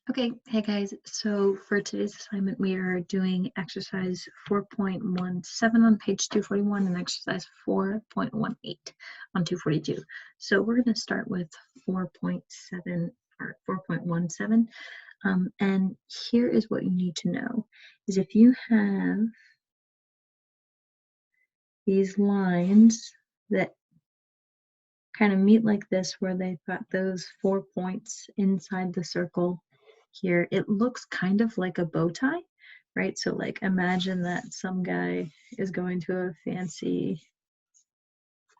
Okay, hey guys, so for today's assignment, we are doing exercise 4.17 on page 241 and exercise 4.18 on 242. So we're going to start with 4.7 or 4.17. And here is what you need to know is if you have these lines that kind of meet like this, where they've got those 4 points inside the circle here, it looks kind of like a bow tie, right? So like imagine that some guy is going to a fancy,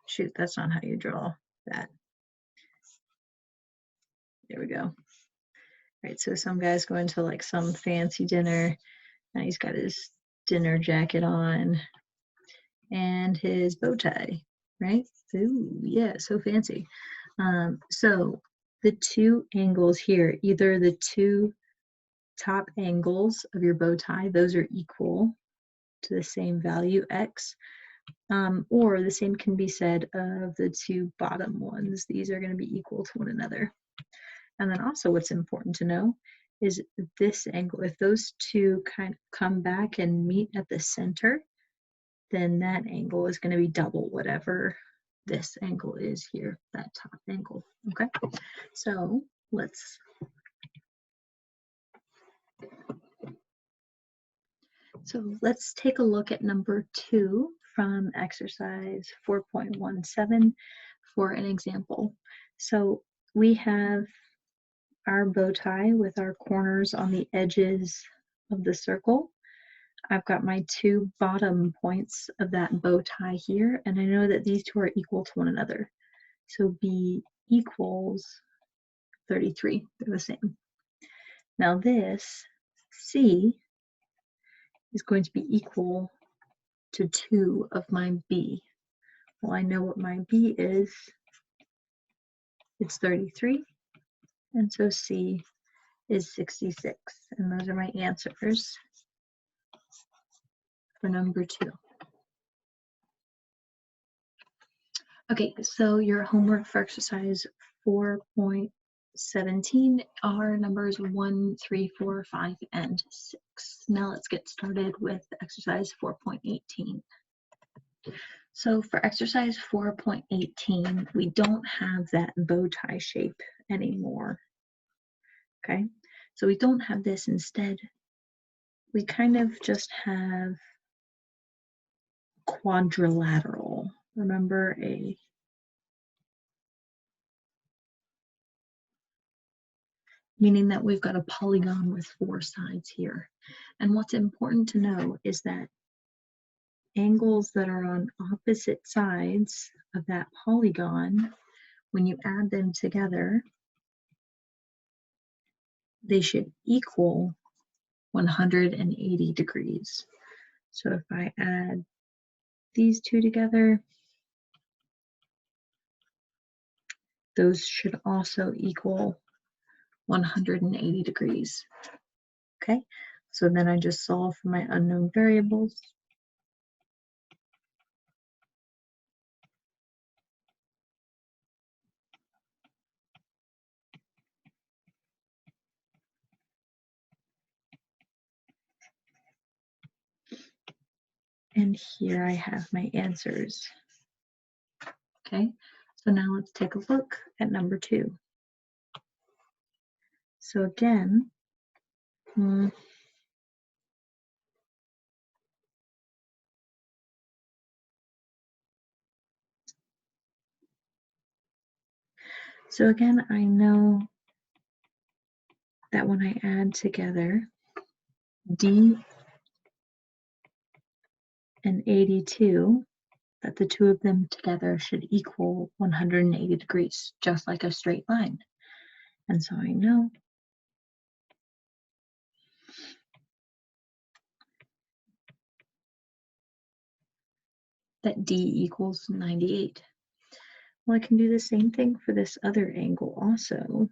shoot, that's not how you draw that. There we go. Right, so some guy's going to like some fancy dinner and he's got his dinner jacket on and his bow tie, right? Ooh, yeah, so fancy. So the two angles here, either the two top angles of your bow tie, those are equal to the same value, x, or the same can be said of the two bottom ones. These are going to be equal to one another. And then also what's important to know is this angle, if those two kind of come back and meet at the center, then that angle is going to be double whatever this angle is here, that top angle. Okay, so let's take a look at number 2 from exercise 4.17 for an example. So we have our bow tie with our corners on the edges of the circle. I've got my two bottom points of that bow tie here, and I know that these two are equal to one another. So B equals 33, they're the same. Now this C is going to be equal to 2 of my B. Well, I know what my B is. It's 33, and so C is 66, and those are my answers for number 2. Okay, so your homework for exercise 4.17 are numbers 1, 3, 4, 5, and 6. Now let's get started with exercise 4.18. So for exercise 4.18, we don't have that bow tie shape anymore. Okay, so we don't have this. Instead, we kind of just have quadrilateral. Remember, meaning that we've got a polygon with 4 sides here. And what's important to know is that angles that are on opposite sides of that polygon, when you add them together, they should equal 180 degrees. So if I add these two together, those should also equal 180 degrees. Okay, so then I just solve for my unknown variables. And here I have my answers. Okay, so now let's take a look at number 2. So again, I know that when I add together D and 82, that the two of them together should equal 180 degrees, just like a straight line. And so I know that D equals 98. Well, I can do the same thing for this other angle also.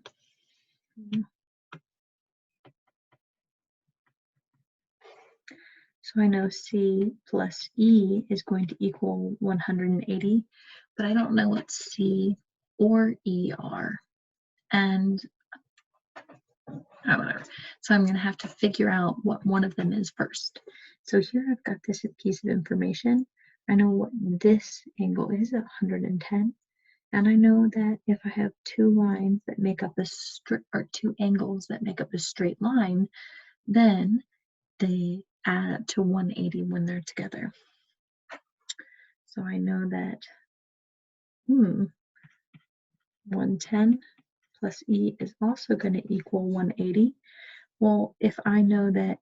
So I know C plus E is going to equal 180, but I don't know what C or E are. And Whatever. So I'm going to have to figure out what one of them is first. So here I've got this piece of information. I know what this angle is at 110. And I know that if I have two lines that make up a straight, or two angles that make up a straight line, then they add up to 180 when they're together. So I know that 110 plus E is also going to equal 180. Well, if I know that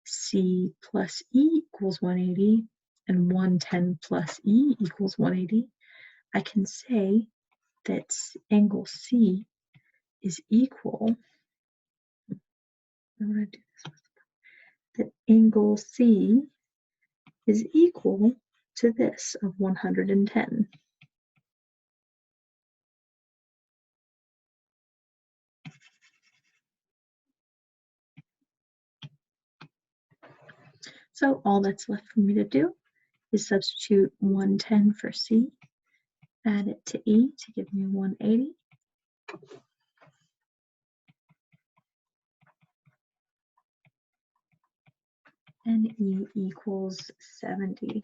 C plus E equals 180 and 110 plus E equals 180, I can say that angle C is equal, I'm going to do this, that angle C is equal to this of 110. So all that's left for me to do is substitute 110 for C, add it to E to give me 180. And E equals 70.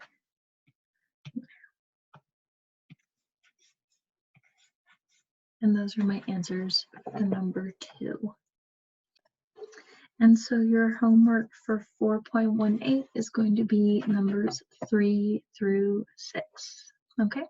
And those are my answers for number 2. And so your homework for 4.18 is going to be numbers 3 through 6. Okay?